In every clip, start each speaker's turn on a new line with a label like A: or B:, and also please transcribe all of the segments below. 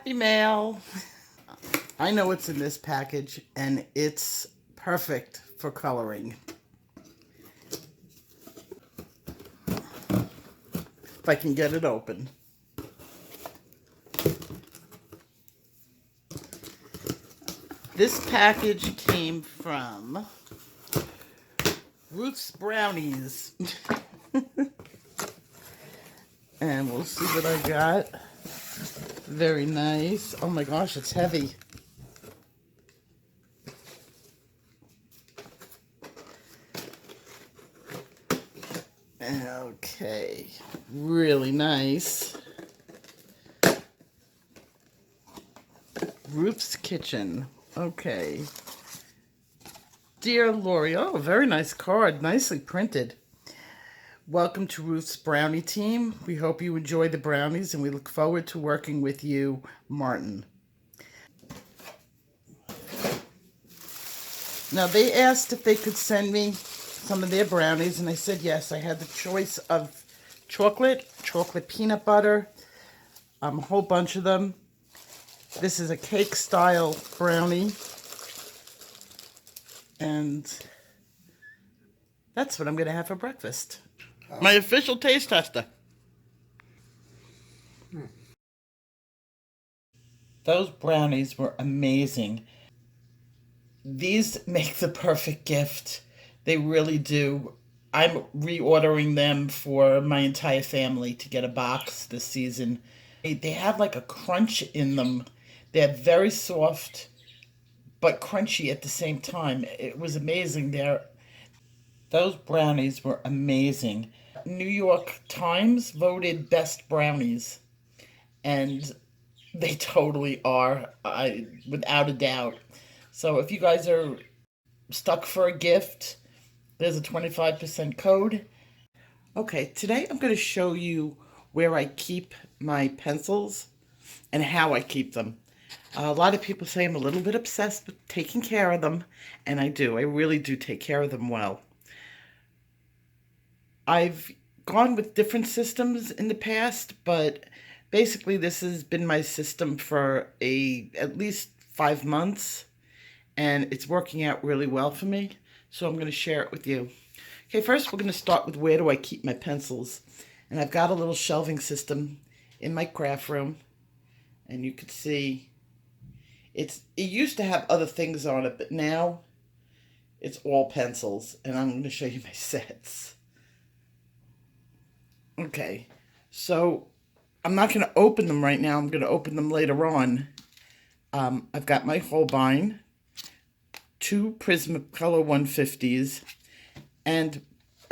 A: Happy mail. I know what's in this package, and it's perfect for coloring. If I can get it open. This package came from Ruth's Brownies. And we'll see what I got. Very nice. Oh my gosh, it's heavy. Okay, really nice. Ruth's Kitchen. Okay. Dear Lori, oh, very nice card, nicely printed. Welcome to Ruth's Brownie team. We hope you enjoy the brownies, and we look forward to working with you, Martin. Now, they asked if they could send me some of their brownies, and I said yes. I had the choice of chocolate peanut butter, a whole bunch of them. This is a cake-style brownie, and that's what I'm going to have for breakfast. My official taste tester. Those brownies were amazing. These make the perfect gift. They really do. I'm reordering them for my entire family to get a box this season. They have like a crunch in them. They're very soft, but crunchy at the same time. It was amazing. Those brownies were amazing. New York Times voted best brownies, and they totally are, without a doubt. So if you guys are stuck for a gift, there's a 25% code. Okay, today I'm going to show you where I keep my pencils and how I keep them. A lot of people say I'm a little bit obsessed with taking care of them, and I do. I really do take care of them well. I've gone with different systems in the past, but basically this has been my system for at least 5 months, and it's working out really well for me, so I'm going to share it with you. Okay, first we're going to start with where do I keep my pencils. And I've got a little shelving system in my craft room, and you can see it used to have other things on it, but now it's all pencils, and I'm going to show you my sets. Okay, so I'm not going to open them right now. I'm going to open them later on. I've got my Holbein, 2 Prismacolor 150s, and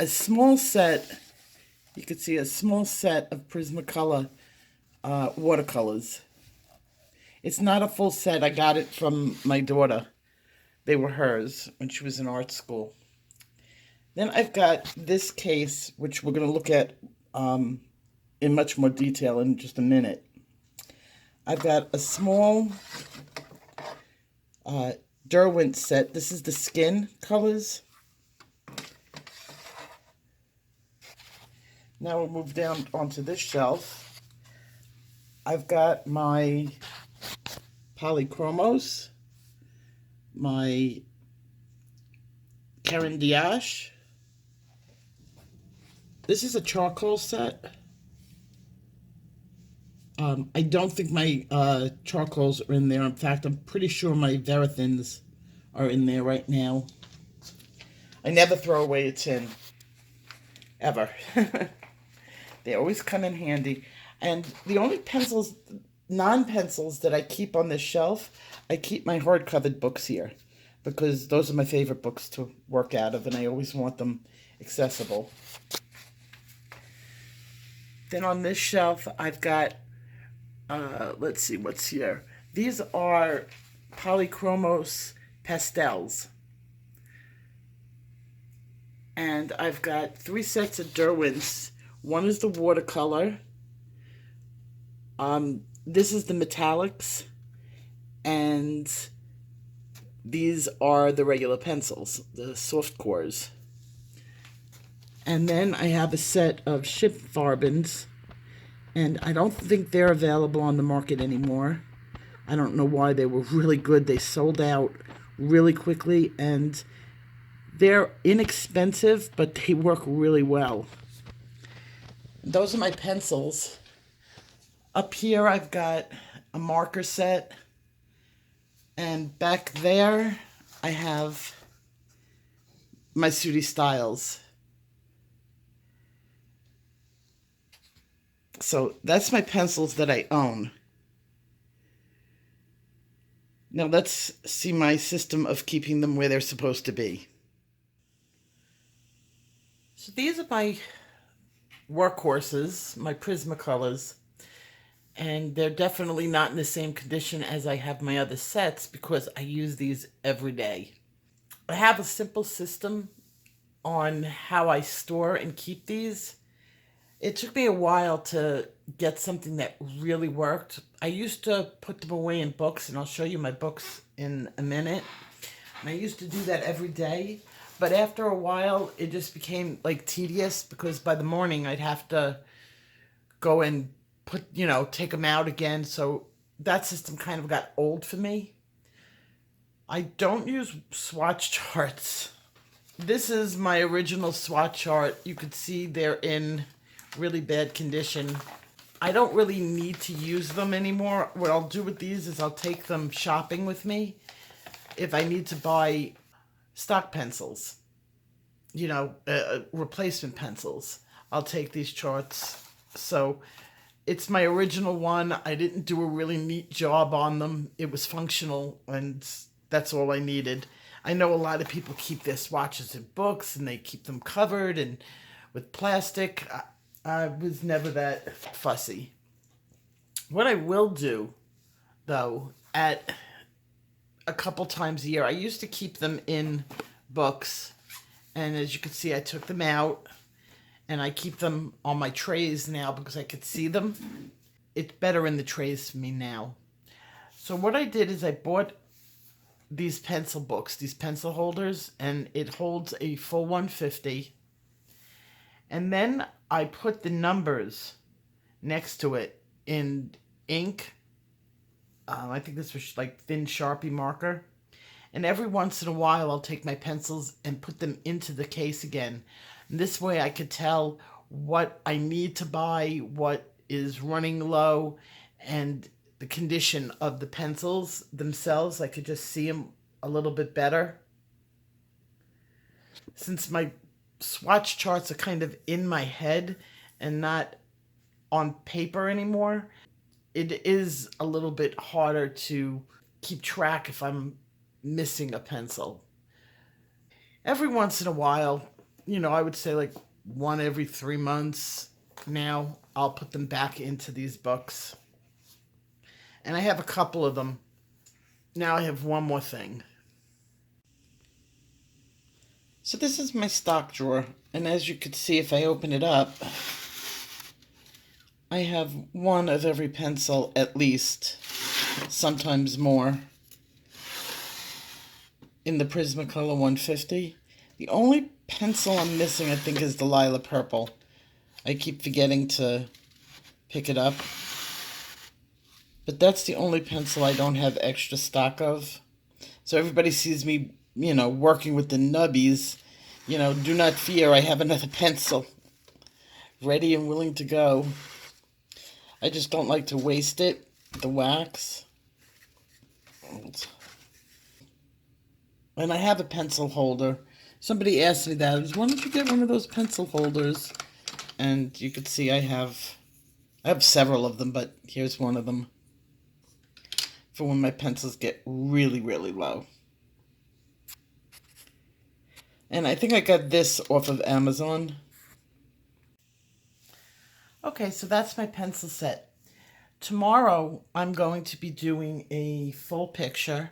A: a small set. You can see a small set of Prismacolor watercolors. It's not a full set. I got it from my daughter. They were hers when she was in art school. Then I've got this case, which we're going to look at in much more detail in just a minute. I've got a small Derwent set. This is the skin colors. Now we'll move down onto this shelf. I've got my Polychromos, my Caran d'Ache. This is a charcoal set. I don't think my charcoals are in there. In fact, I'm pretty sure my Verithins are in there right now. I never throw away a tin. Ever. They always come in handy. And the only pencils, non-pencils that I keep on this shelf, I keep my hard-covered books here, because those are my favorite books to work out of, and I always want them accessible. Then on this shelf, I've got, let's see what's here. These are Polychromos pastels. And I've got 3 sets of Derwents. One is the watercolor. This is the metallics. And these are the regular pencils, the soft cores. And then I have a set of Schipfarbens, and I don't think they're available on the market anymore. I don't know why. They were really good. They sold out really quickly, and they're inexpensive, but they work really well. Those are my pencils. Up here, I've got a marker set, and back there, I have my Sooty Styles. So that's my pencils that I own. Now let's see my system of keeping them where they're supposed to be. So these are my workhorses, my Prismacolors, and they're definitely not in the same condition as I have my other sets because I use these every day. I have a simple system on how I store and keep these. It took me a while to get something that really worked. I used to put them away in books, and I'll show you my books in a minute. And I used to do that every day. But after a while, it just became like tedious because by the morning I'd have to go and take them out again. So that system kind of got old for me. I don't use swatch charts. This is my original swatch chart. You could see they're in really bad condition. I don't really need to use them anymore. What I'll do with these is I'll take them shopping with me if I need to buy stock pencils, replacement pencils. I'll take these charts. So it's my original one. I didn't do a really neat job on them. It was functional, and that's all I needed. I know a lot of people keep their swatches in books, and they keep them covered and with plastic. I was never that fussy. What I will do, though, at a couple times a year, I used to keep them in books, and as you can see, I took them out, and I keep them on my trays now because I could see them. It's better in the trays for me now. So what I did is I bought these pencil books, these pencil holders, and it holds a full 150. And then I put the numbers next to it in ink. I think this was like thin Sharpie marker. And every once in a while, I'll take my pencils and put them into the case again. And this way I could tell what I need to buy, what is running low, and the condition of the pencils themselves. I could just see them a little bit better. Since my swatch charts are kind of in my head and not on paper anymore, it is a little bit harder to keep track if I'm missing a pencil. Every once in a while, I would say like one every 3 months now, I'll put them back into these books. And I have a couple of them. Now I have one more thing. So this is my stock drawer, and as you can see, if I open it up, I have one of every pencil at least, sometimes more, in the Prismacolor 150. The only pencil I'm missing, I think, is the Lila Purple. I keep forgetting to pick it up. But that's the only pencil I don't have extra stock of. So everybody sees me, working with the nubbies. Do not fear, I have another pencil ready and willing to go. I just don't like to waste it, the wax. And I have a pencil holder. Somebody asked me that. Why don't you get one of those pencil holders? And you could see I have several of them, but here's one of them for when my pencils get really, really low. And I think I got this off of Amazon. Okay, so that's my pencil set. Tomorrow, I'm going to be doing a full picture.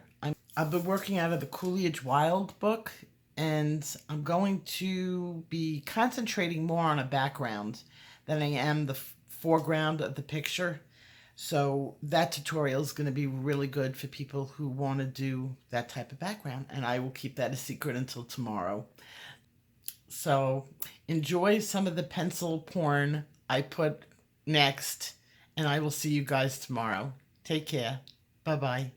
A: I've been working out of the Coolidge Wild book, and I'm going to be concentrating more on a background than I am the foreground of the picture. So that tutorial is going to be really good for people who want to do that type of background, and I will keep that a secret until tomorrow. So enjoy some of the pencil porn I put next, and I will see you guys tomorrow. Take care. Bye bye.